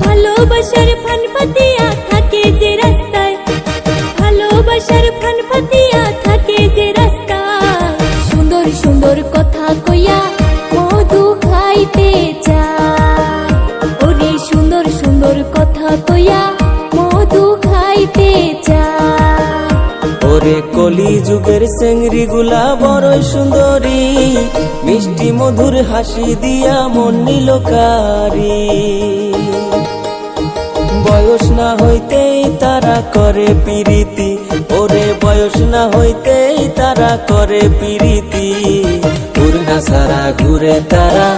ভালোবাসার ফান ফাতিয়া থাকে যে রাস্তায়, ভালোবাসার ফান ফাতিয়া থাকে যে রাস্তায়, সুন্দর সুন্দর কথা কইয়া মধু খাইতে চায়। ওরে সুন্দর সুন্দর কথা কইয়া মধু খাইতে চায়। ওরে কলি যুগের চেংড়ি গুলা বড়ই সুন্দরী, মিষ্টি মধুর হাসি দিয়া মন নিল কারি। বয়স না হইতেই তারা করে পিরিতি, ওরে বয়স না হইতেই তারা করে পিরিতি। উড়না সারা ঘুরে তারা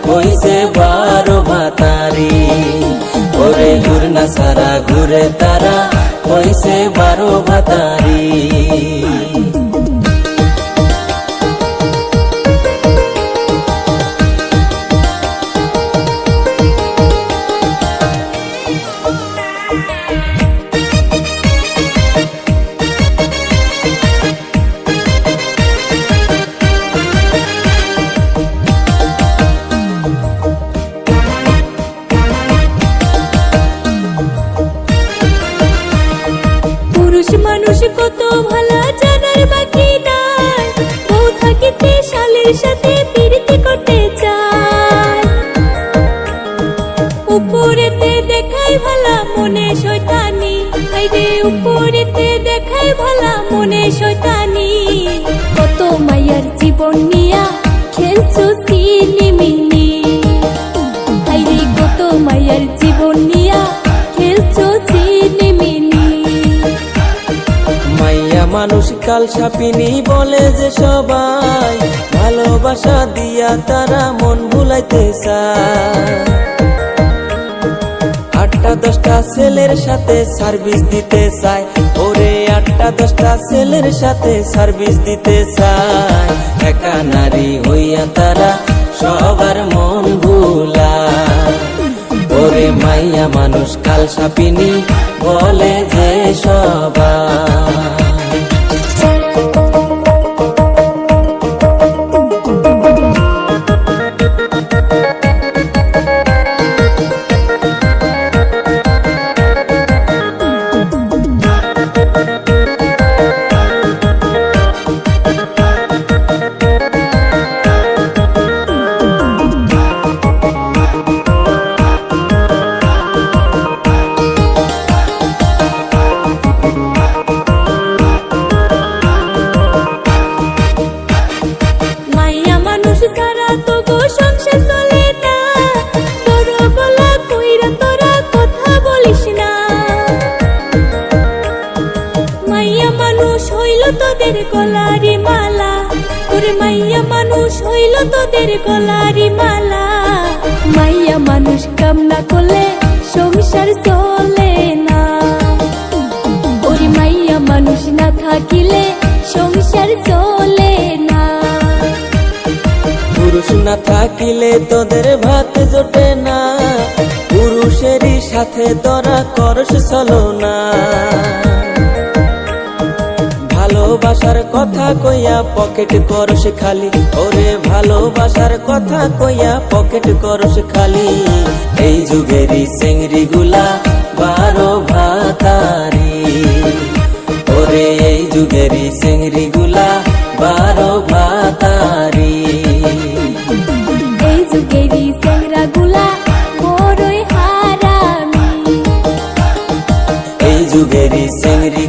হইছে 12 ভাতারি, ওরে উড়না সারা ঘুরে তারা হইছে 12 ভাতারি। মানুষ কত ভালো জানার বাকি নাই, বউ থাকিতে শালের সাথে প্রীতি করতে চায়। উপরেতে দেখাই ভালা মনে শয়তানি, হাইরে উপরেতে দেখাই ভালা মনে শয়তানি। কত মায়ার জীবন নিয়া খেলছো সিনিমিনি, হাইরে কত মায়ার জীবন নিয়া খেলছো সিনিমিনি। মাইয়া মানুষ কাল সাপিনী বলে যে সবাই, ভালোবাসা দিয়া তারা মন ভুলাইতে চায়। 8টা-10টা ছেলের সাথে সার্ভিস দিতে চায়, ওরে 8টা-10টা ছেলের সাথে সার্ভিস দিতে চায়। একা নারী হইয়া তারা সবার মন ভুলায়, ওরে মাইয়া মানুষ কাল সাপিনী বলে যে সবাই। তোদের গলারি মালা, ওরে মাইয়া মানুষ হইল তোদের গলারি মালা। মাইয়া মানুষ কাম না করলে সংসার চলে না, ওরে মাইয়া মানুষ না থাকিলে সংসার চলে না। পুরুষ না থাকিলে তোদের ভাত জোটে না, পুরুষেরই সাথে তোরা করস ছলনা। ভালোবাসার কথা কইয়া পকেট করস খালি, ওরে ভালোবাসার কথা কইয়া পকেট করস খালি। এই যুগেরই চেংড়ি গুলা 12 ভাতারি, ওরে এই যুগেরই চেংড়ি গুলা 12 ভাতারি। এই যুগেরই চেংড়া গুলা বড়ই হারামি, এই যুগেরই চেংড়ি